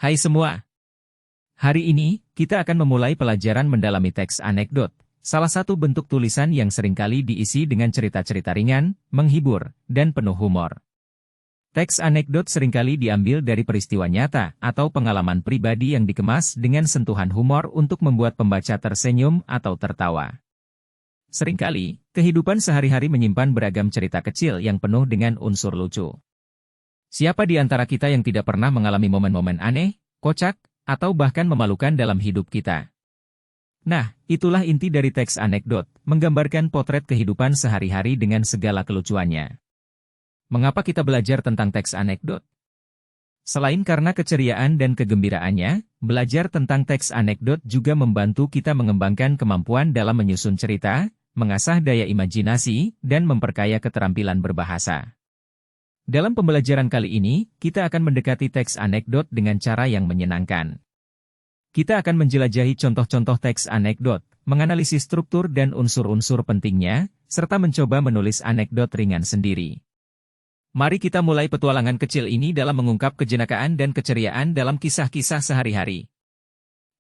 Hai semua, hari ini kita akan memulai pelajaran mendalami teks anekdot, salah satu bentuk tulisan yang seringkali diisi dengan cerita-cerita ringan, menghibur, dan penuh humor. Teks anekdot seringkali diambil dari peristiwa nyata atau pengalaman pribadi yang dikemas dengan sentuhan humor untuk membuat pembaca tersenyum atau tertawa. Seringkali, kehidupan sehari-hari menyimpan beragam cerita kecil yang penuh dengan unsur lucu. Siapa di antara kita yang tidak pernah mengalami momen-momen aneh, kocak, atau bahkan memalukan dalam hidup kita? Nah, itulah inti dari teks anekdot, menggambarkan potret kehidupan sehari-hari dengan segala kelucuannya. Mengapa kita belajar tentang teks anekdot? Selain karena keceriaan dan kegembiraannya, belajar tentang teks anekdot juga membantu kita mengembangkan kemampuan dalam menyusun cerita, mengasah daya imajinasi, dan memperkaya keterampilan berbahasa. Dalam pembelajaran kali ini, kita akan mendekati teks anekdot dengan cara yang menyenangkan. Kita akan menjelajahi contoh-contoh teks anekdot, menganalisis struktur dan unsur-unsur pentingnya, serta mencoba menulis anekdot ringan sendiri. Mari kita mulai petualangan kecil ini dalam mengungkap kejenakaan dan keceriaan dalam kisah-kisah sehari-hari.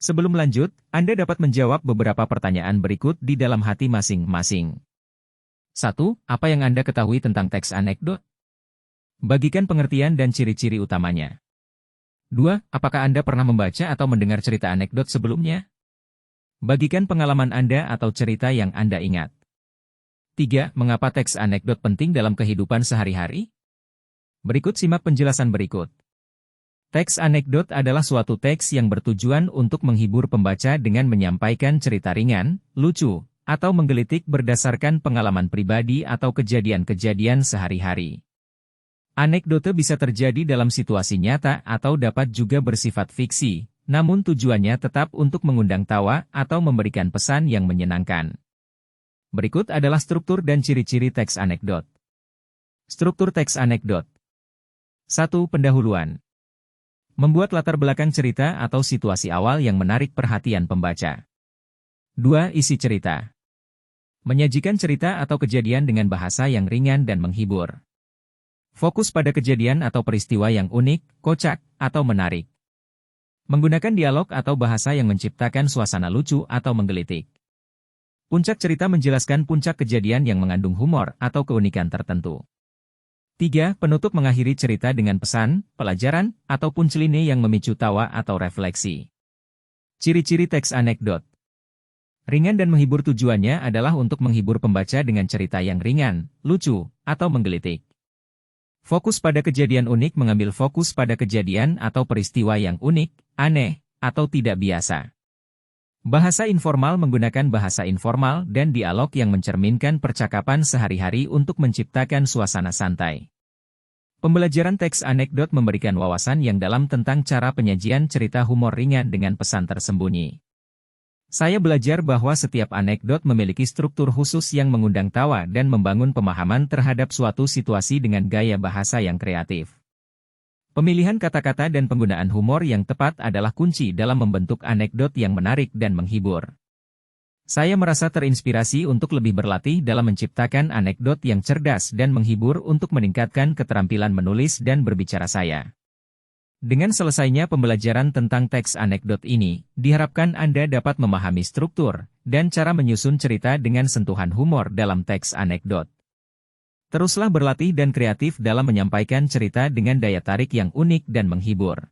Sebelum lanjut, Anda dapat menjawab beberapa pertanyaan berikut di dalam hati masing-masing. 1. Apa yang Anda ketahui tentang teks anekdot? Bagikan pengertian dan ciri-ciri utamanya. 2. Apakah Anda pernah membaca atau mendengar cerita anekdot sebelumnya? Bagikan pengalaman Anda atau cerita yang Anda ingat. 3. Mengapa teks anekdot penting dalam kehidupan sehari-hari? Berikut simak penjelasan berikut. Teks anekdot adalah suatu teks yang bertujuan untuk menghibur pembaca dengan menyampaikan cerita ringan, lucu, atau menggelitik berdasarkan pengalaman pribadi atau kejadian-kejadian sehari-hari. Anekdote bisa terjadi dalam situasi nyata atau dapat juga bersifat fiksi, namun tujuannya tetap untuk mengundang tawa atau memberikan pesan yang menyenangkan. Berikut adalah struktur dan ciri-ciri teks anekdot. Struktur teks anekdot. 1. Pendahuluan. Membuat latar belakang cerita atau situasi awal yang menarik perhatian pembaca. 2. Isi cerita. Menyajikan cerita atau kejadian dengan bahasa yang ringan dan menghibur. Fokus pada kejadian atau peristiwa yang unik, kocak, atau menarik. Menggunakan dialog atau bahasa yang menciptakan suasana lucu atau menggelitik. Puncak cerita menjelaskan puncak kejadian yang mengandung humor atau keunikan tertentu. 3. Penutup mengakhiri cerita dengan pesan, pelajaran, atau punchline yang memicu tawa atau refleksi. Ciri-ciri teks anekdot. Ringan dan menghibur, tujuannya adalah untuk menghibur pembaca dengan cerita yang ringan, lucu, atau menggelitik. Fokus pada kejadian unik, mengambil fokus pada kejadian atau peristiwa yang unik, aneh, atau tidak biasa. Bahasa informal, menggunakan bahasa informal dan dialog yang mencerminkan percakapan sehari-hari untuk menciptakan suasana santai. Pembelajaran teks anekdot memberikan wawasan yang dalam tentang cara penyajian cerita humor ringan dengan pesan tersembunyi. Saya belajar bahwa setiap anekdot memiliki struktur khusus yang mengundang tawa dan membangun pemahaman terhadap suatu situasi dengan gaya bahasa yang kreatif. Pemilihan kata-kata dan penggunaan humor yang tepat adalah kunci dalam membentuk anekdot yang menarik dan menghibur. Saya merasa terinspirasi untuk lebih berlatih dalam menciptakan anekdot yang cerdas dan menghibur untuk meningkatkan keterampilan menulis dan berbicara saya. Dengan selesainya pembelajaran tentang teks anekdot ini, diharapkan Anda dapat memahami struktur dan cara menyusun cerita dengan sentuhan humor dalam teks anekdot. Teruslah berlatih dan kreatif dalam menyampaikan cerita dengan daya tarik yang unik dan menghibur.